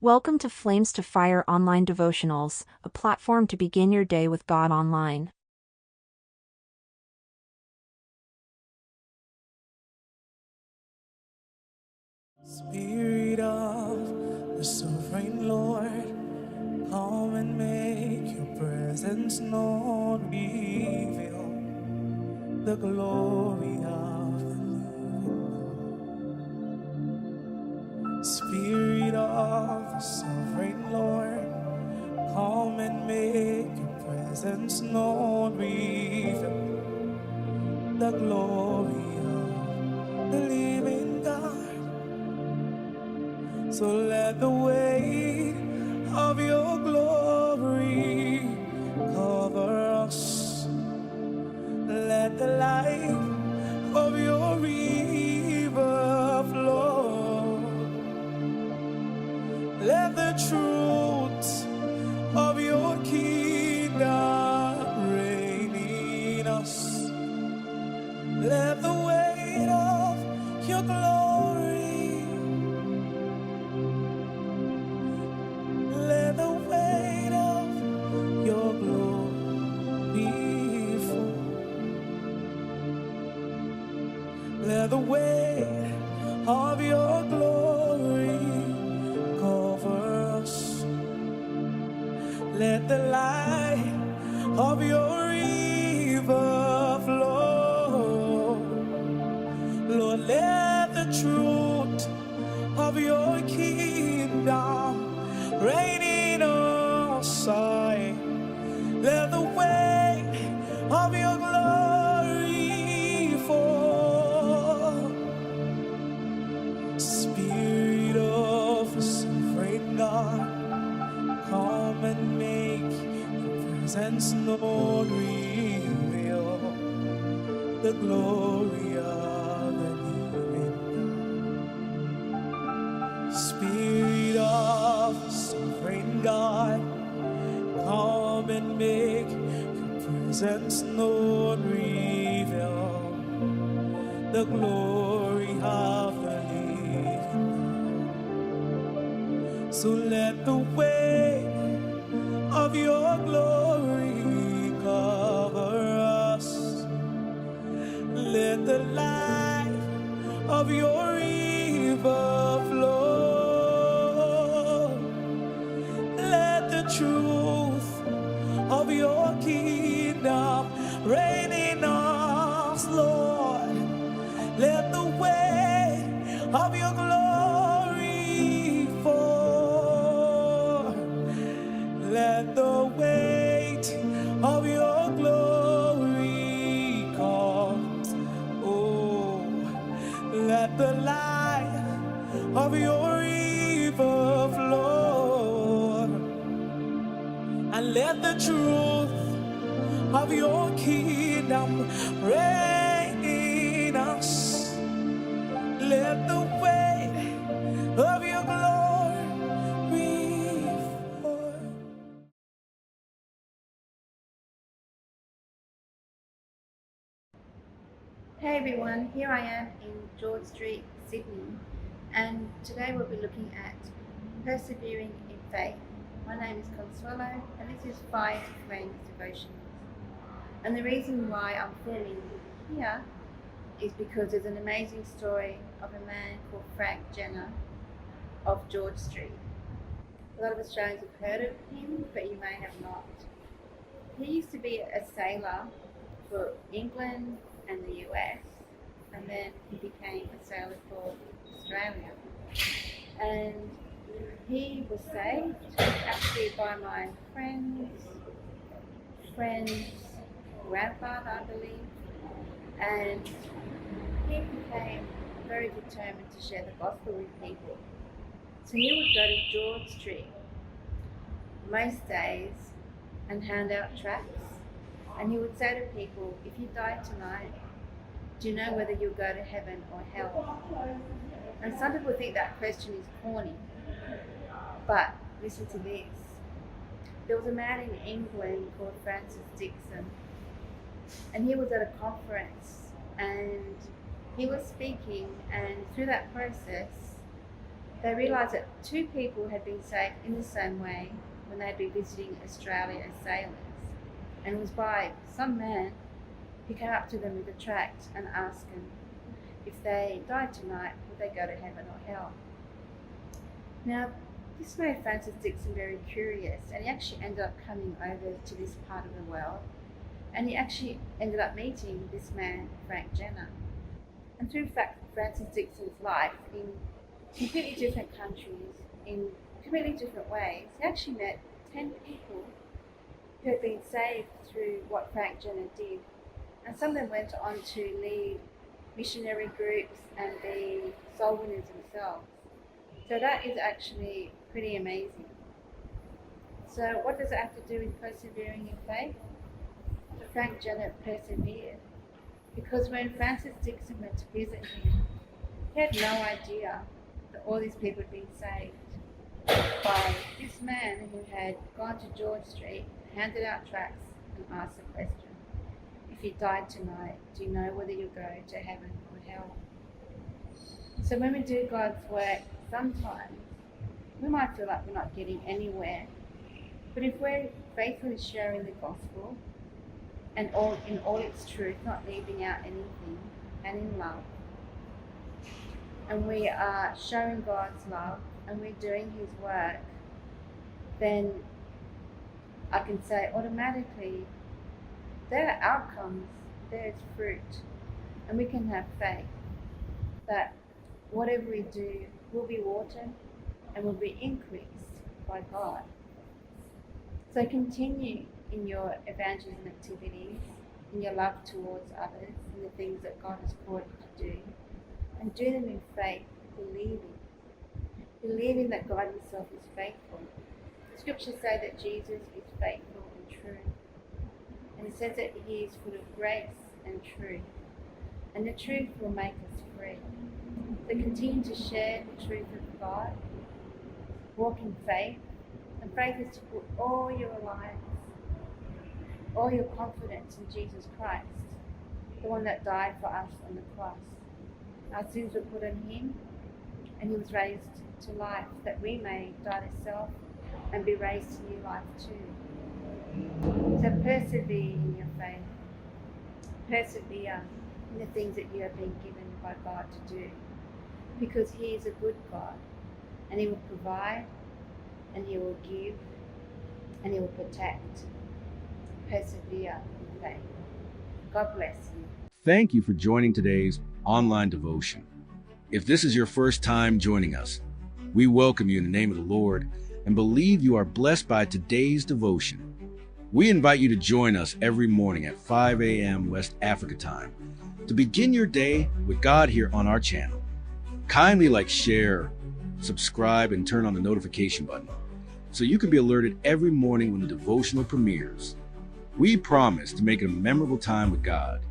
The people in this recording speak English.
Welcome to Flames to Fire Online Devotionals, a platform to begin your day with God online. Spirit of the sovereign Lord, come and make your presence known. Reveal the glory of the living. Spirit of the sovereign Lord, come and make your presence known. Reveal the glory of the living God. So let the weight of your glory cover us. Let the light of your river flow. Let the truth of your kingdom reign in us. Let the weight of your glory, let the weight of your glory fall. Let the weight of your glory cover us. Let the light of your river flow. Lord, let the truth of your kingdom reign in us. Let the weight of your glory fall. Spirit of the sovereign God, come and make your presence known. Reveal the glory of the living God. Spirit of the sovereign God, come and make your presence known. Reveal the glory of the living God. So let the weight of your glory cover us. Let the light of your river flow. Let the truth of your kingdom reign in us, Lord. Let the weight of your glory fall. Let the weight of your glory come. Oh, let the light of your river flow. And let the truth of your kingdom reign in us. Let the weight of your glory fall. Hey everyone, here I am in George Street, Sydney, and today we'll be looking at Persevering in Faith. My name is Consuelo, and this is Fire Devotionals. And the reason why I'm filming here is because there's an amazing story of a man called Frank Jenner of George Street. A lot of Australians have heard of him, but you may have not. He used to be a sailor for England and the US, and then he became a sailor for Australia. And he was saved actually by my friend's grandfather, I believe, and he became very determined to share the gospel with people. So he would go to George Street most days and hand out tracts, and he would say to people, if you die tonight, do you know whether you'll go to heaven or hell? And some people think that question is corny, but listen to this. There was a man in England called Francis Dixon, and he was at a conference, and he was speaking, and through that process, They realised that two people had been saved in the same way when they'd been visiting Australia as sailors, and it was by some man who came up to them with a tract and asked them if they died tonight, would they go to heaven or hell? Now, this made Francis Dixon very curious, and he actually ended up coming over to this part of the world, and he actually ended up meeting this man, Frank Jenner. And through Francis Dixon's life, in completely different countries, in completely different ways, he actually met 10 people who had been saved through what Frank Jenner did. And some of them went on to lead missionary groups and be soul winners themselves. So that is actually pretty amazing. So what does it have to do with persevering in faith? So Frank Jenner persevered, because when Francis Dixon went to visit him, he had no idea that all these people had been saved by this man who had gone to George Street, handed out tracts and asked the question, if you died tonight, do you know whether you'll go to heaven or hell? So when we do God's work, sometimes we might feel like we're not getting anywhere. But if we're faithfully sharing the gospel and in all its truth, not leaving out anything, and in love, and we are showing God's love and we're doing his work, then I can say automatically there are outcomes, there's fruit, and we can have faith that whatever we do will be watered and will be increased by God. So continue in your evangelism activities, in your love towards others, in the things that God has called you to do, and do them in faith, believing that God himself is faithful. The scriptures say that Jesus is faithful and true, and it says that he is full of grace and truth, and the truth will make us free. So continue to share the truth of God, walk in faith, and faith is to put all your reliance, all your confidence in Jesus Christ, the one that died for us on the cross. Our sins were put on him, and he was raised to life, that we may die to self and be raised to new life too. So persevere in your faith. Persevere in the things that you have been given by God to do, because he is a good God, and he will provide, and he will give, and he will protect. Persevere in faith. God bless you. Thank you for joining today's online devotion. If this is your first time joining us, we welcome you in the name of the Lord and believe you are blessed by today's devotion. We invite you to join us every morning at 5 a.m. West Africa time to begin your day with God here on our channel. Kindly share, subscribe, and turn on the notification button so you can be alerted every morning when the devotional premieres. We promise to make it a memorable time with God.